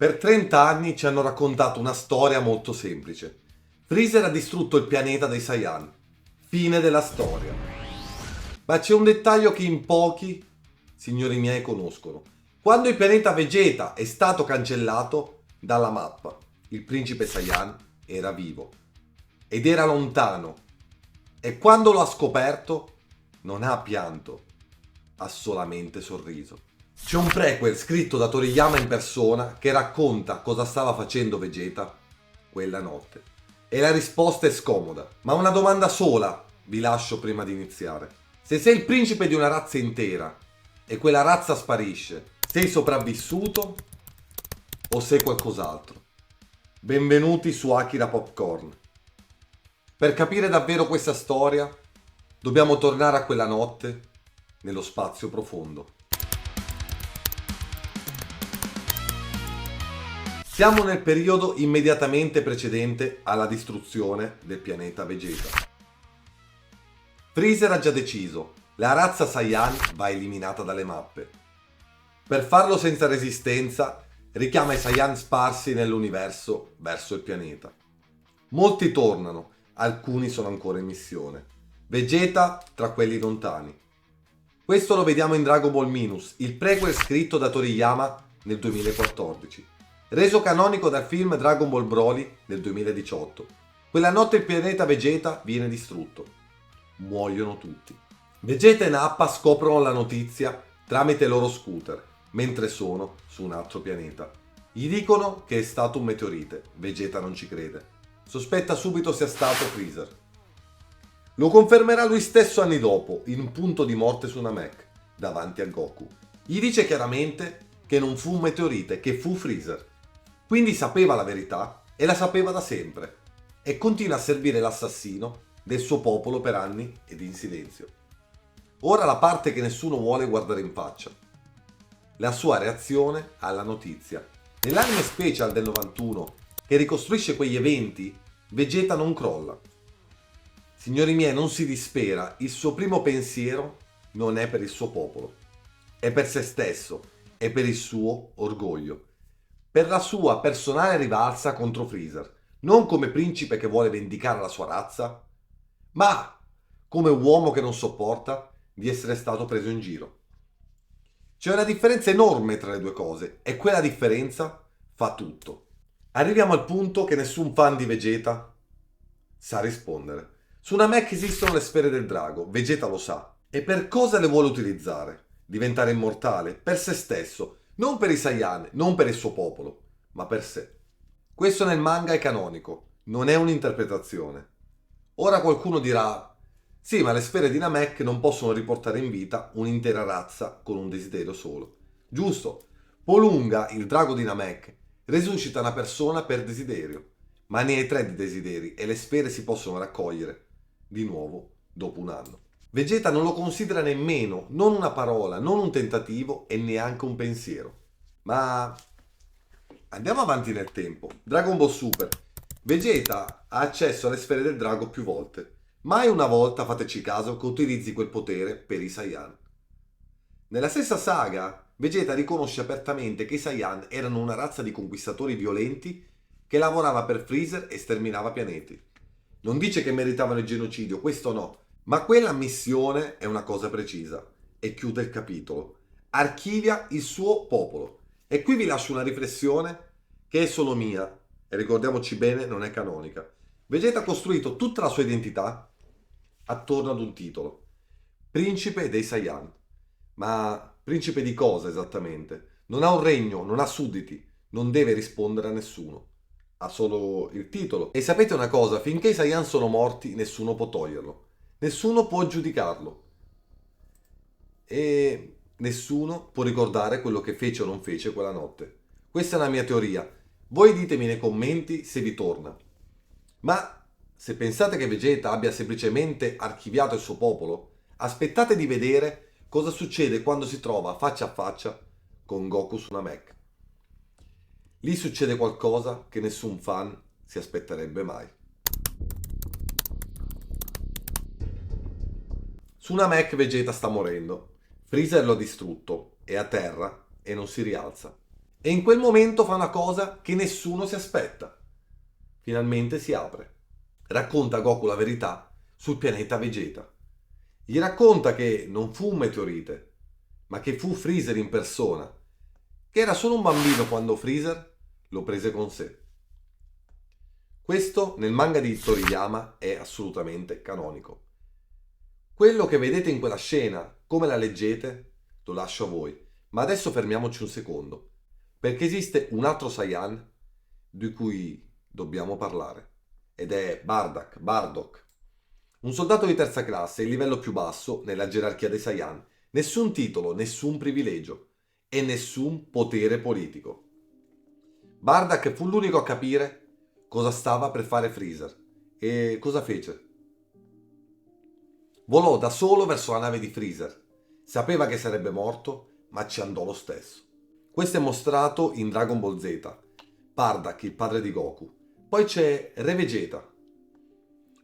Per 30 anni ci hanno raccontato una storia molto semplice. Freezer ha distrutto il pianeta dei Saiyan. Fine della storia. Ma c'è un dettaglio che in pochi, signori miei, conoscono. Quando il pianeta Vegeta è stato cancellato dalla mappa, il principe Saiyan era vivo. Ed era lontano. E quando lo ha scoperto, non ha pianto, ha solamente sorriso. C'è un prequel scritto da Toriyama in persona che racconta cosa stava facendo Vegeta quella notte. E la risposta è scomoda, ma una domanda sola vi lascio prima di iniziare. Se sei il principe di una razza intera e quella razza sparisce, sei sopravvissuto o sei qualcos'altro? Benvenuti su Akira Popcorn. Per capire davvero questa storia, dobbiamo tornare a quella notte nello spazio profondo. Siamo nel periodo immediatamente precedente alla distruzione del pianeta Vegeta. Freezer ha già deciso, la razza Saiyan va eliminata dalle mappe. Per farlo senza resistenza, richiama i Saiyan sparsi nell'universo verso il pianeta. Molti tornano, alcuni sono ancora in missione. Vegeta tra quelli lontani. Questo lo vediamo in Dragon Ball Minus, il prequel scritto da Toriyama nel 2014. Reso canonico dal film Dragon Ball Broly del 2018. Quella notte il pianeta Vegeta viene distrutto. Muoiono tutti. Vegeta e Nappa scoprono la notizia tramite i loro scooter, mentre sono su un altro pianeta. Gli dicono che è stato un meteorite. Vegeta non ci crede. Sospetta subito sia stato Freezer. Lo confermerà lui stesso anni dopo, in un punto di morte su Namek, davanti a Goku. Gli dice chiaramente che non fu un meteorite, che fu Freezer. Quindi sapeva la verità e la sapeva da sempre e continua a servire l'assassino del suo popolo per anni ed in silenzio. Ora la parte che nessuno vuole guardare in faccia. La sua reazione alla notizia. Nell'anime special del 91 che ricostruisce quegli eventi, Vegeta non crolla. Signori miei, non si dispera, il suo primo pensiero non è per il suo popolo, è per se stesso, è per il suo orgoglio. Per la sua personale rivalsa contro Freezer, non come principe che vuole vendicare la sua razza, ma come uomo che non sopporta di essere stato preso in giro. C'è una differenza enorme tra le due cose e quella differenza fa tutto. Arriviamo al punto che nessun fan di Vegeta sa rispondere. Su Namek esistono le sfere del drago, Vegeta lo sa. E per cosa le vuole utilizzare? Diventare immortale? Per se stesso. Non per i Saiyan, non per il suo popolo, ma per sé. Questo nel manga è canonico, non è un'interpretazione. Ora qualcuno dirà, sì, ma le sfere di Namek non possono riportare in vita un'intera razza con un desiderio solo. Giusto, Polunga, il drago di Namek, resuscita una persona per desiderio, ma ne hai 3 di desideri e le sfere si possono raccogliere di nuovo dopo un anno. Vegeta non lo considera nemmeno, non una parola, non un tentativo e neanche un pensiero. Ma andiamo avanti nel tempo. Dragon Ball Super. Vegeta ha accesso alle sfere del drago più volte. Mai una volta, fateci caso, che utilizzi quel potere per i Saiyan. Nella stessa saga, Vegeta riconosce apertamente che i Saiyan erano una razza di conquistatori violenti che lavorava per Freezer e sterminava pianeti. Non dice che meritavano il genocidio, questo no. Ma quella missione è una cosa precisa e chiude il capitolo. Archivia il suo popolo. E qui vi lascio una riflessione che è solo mia e ricordiamoci bene, non è canonica. Vegeta ha costruito tutta la sua identità attorno ad un titolo. Principe dei Saiyan. Ma principe di cosa esattamente? Non ha un regno, non ha sudditi, non deve rispondere a nessuno. Ha solo il titolo. E sapete una cosa, finché i Saiyan sono morti nessuno può toglierlo. Nessuno può giudicarlo e nessuno può ricordare quello che fece o non fece quella notte. Questa è una mia teoria. Voi ditemi nei commenti se vi torna. Ma se pensate che Vegeta abbia semplicemente archiviato il suo popolo, aspettate di vedere cosa succede quando si trova faccia a faccia con Goku su Namek. Lì succede qualcosa che nessun fan si aspetterebbe mai. Su Namek Vegeta sta morendo. Freezer lo ha distrutto, è a terra e non si rialza. E in quel momento fa una cosa che nessuno si aspetta. Finalmente si apre. Racconta a Goku la verità sul pianeta Vegeta. Gli racconta che non fu un meteorite, ma che fu Freezer in persona, che era solo un bambino quando Freezer lo prese con sé. Questo nel manga di Toriyama è assolutamente canonico. Quello che vedete in quella scena, come la leggete, lo lascio a voi. Ma adesso fermiamoci un secondo, perché esiste un altro Saiyan di cui dobbiamo parlare, ed è Bardock. Un soldato di terza classe, il livello più basso nella gerarchia dei Saiyan. Nessun titolo, nessun privilegio e nessun potere politico. Bardock fu l'unico a capire cosa stava per fare Freezer. E cosa fece? Volò da solo verso la nave di Freezer. Sapeva che sarebbe morto, ma ci andò lo stesso. Questo è mostrato in Dragon Ball Z. Bardock, il padre di Goku. Poi c'è Re Vegeta.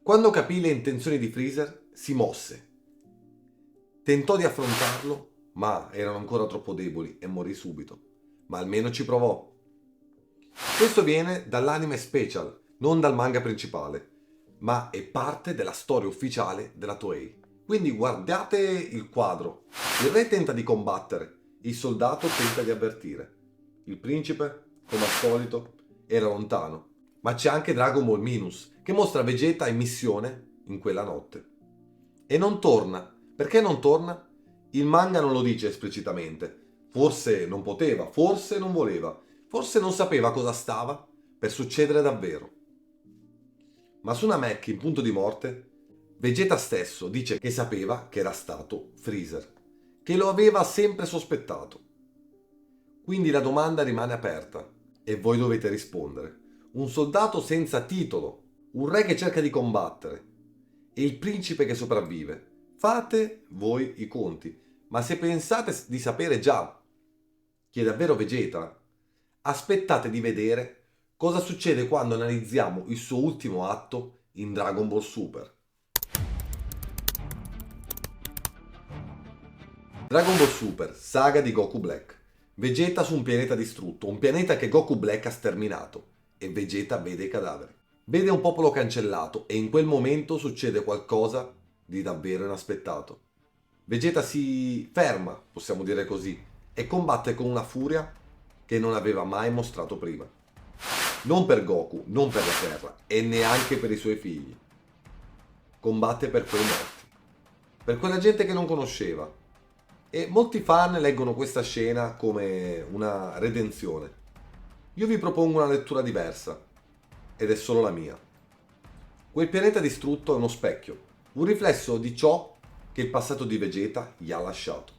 Quando capì le intenzioni di Freezer, si mosse. Tentò di affrontarlo, ma erano ancora troppo deboli e morì subito. Ma almeno ci provò. Questo viene dall'anime Special, non dal manga principale, ma è parte della storia ufficiale della Toei. Quindi guardate il quadro. Il re tenta di combattere, il soldato tenta di avvertire. Il principe, come al solito, era lontano. Ma c'è anche Dragon Ball Minus, che mostra Vegeta in missione in quella notte. E non torna. Perché non torna? Il manga non lo dice esplicitamente. Forse non poteva, forse non voleva, forse non sapeva cosa stava per succedere davvero. Ma su Namek in punto di morte, Vegeta stesso dice che sapeva che era stato Freezer, che lo aveva sempre sospettato. Quindi la domanda rimane aperta e voi dovete rispondere. Un soldato senza titolo, un re che cerca di combattere e il principe che sopravvive. Fate voi i conti, ma se pensate di sapere già chi è davvero Vegeta, aspettate di vedere cosa succede quando analizziamo il suo ultimo atto in Dragon Ball Super. Dragon Ball Super, saga di Goku Black. Vegeta su un pianeta distrutto, un pianeta che Goku Black ha sterminato, e Vegeta vede i cadaveri. Vede un popolo cancellato e in quel momento succede qualcosa di davvero inaspettato. Vegeta si ferma, possiamo dire così, e combatte con una furia che non aveva mai mostrato prima. Non per Goku, non per la Terra e neanche per i suoi figli. Combatte per quei morti, per quella gente che non conosceva. E molti fan leggono questa scena come una redenzione. Io vi propongo una lettura diversa, ed è solo la mia. Quel pianeta distrutto è uno specchio, un riflesso di ciò che il passato di Vegeta gli ha lasciato.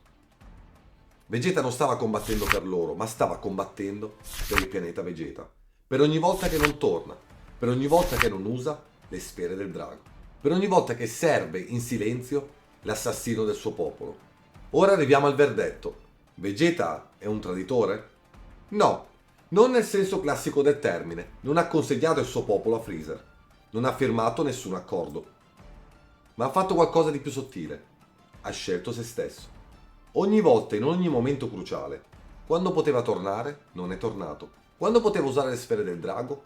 Vegeta non stava combattendo per loro, ma stava combattendo per il pianeta Vegeta. Per ogni volta che non torna, per ogni volta che non usa le sfere del drago, per ogni volta che serve in silenzio l'assassino del suo popolo. Ora arriviamo al verdetto. Vegeta è un traditore? No, non nel senso classico del termine. Non ha consegnato il suo popolo a Freezer. Non ha firmato nessun accordo. Ma ha fatto qualcosa di più sottile. Ha scelto se stesso. Ogni volta, in ogni momento cruciale. Quando poteva tornare, non è tornato. Quando poteva usare le sfere del drago,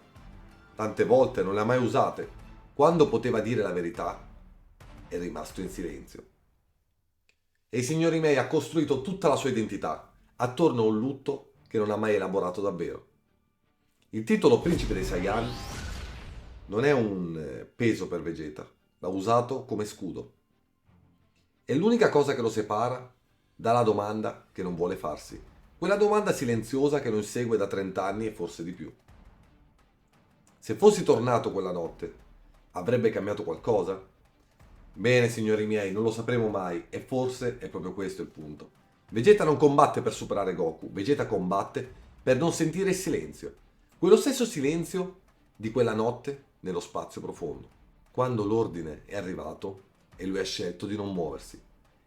tante volte non le ha mai usate. Quando poteva dire la verità, è rimasto in silenzio. E signori miei, ha costruito tutta la sua identità attorno a un lutto che non ha mai elaborato davvero. Il titolo Principe dei Saiyan non è un peso per Vegeta, l'ha usato come scudo. È l'unica cosa che lo separa dalla domanda che non vuole farsi. Quella domanda silenziosa che lo insegue da 30 anni e forse di più. Se fossi tornato quella notte, avrebbe cambiato qualcosa? Bene, signori miei, non lo sapremo mai e forse è proprio questo il punto. Vegeta non combatte per superare Goku, Vegeta combatte per non sentire il silenzio. Quello stesso silenzio di quella notte nello spazio profondo, quando l'ordine è arrivato e lui ha scelto di non muoversi.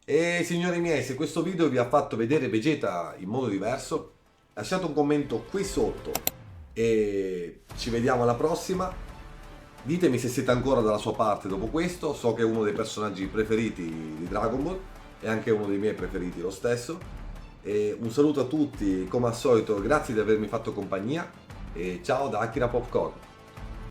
E signori miei, se questo video vi ha fatto vedere Vegeta in modo diverso, lasciate un commento qui sotto e ci vediamo alla prossima. Ditemi se siete ancora dalla sua parte dopo questo, so che è uno dei personaggi preferiti di Dragon Ball, è anche uno dei miei preferiti lo stesso. E un saluto a tutti, come al solito, grazie di avermi fatto compagnia e ciao da Akira Popcorn.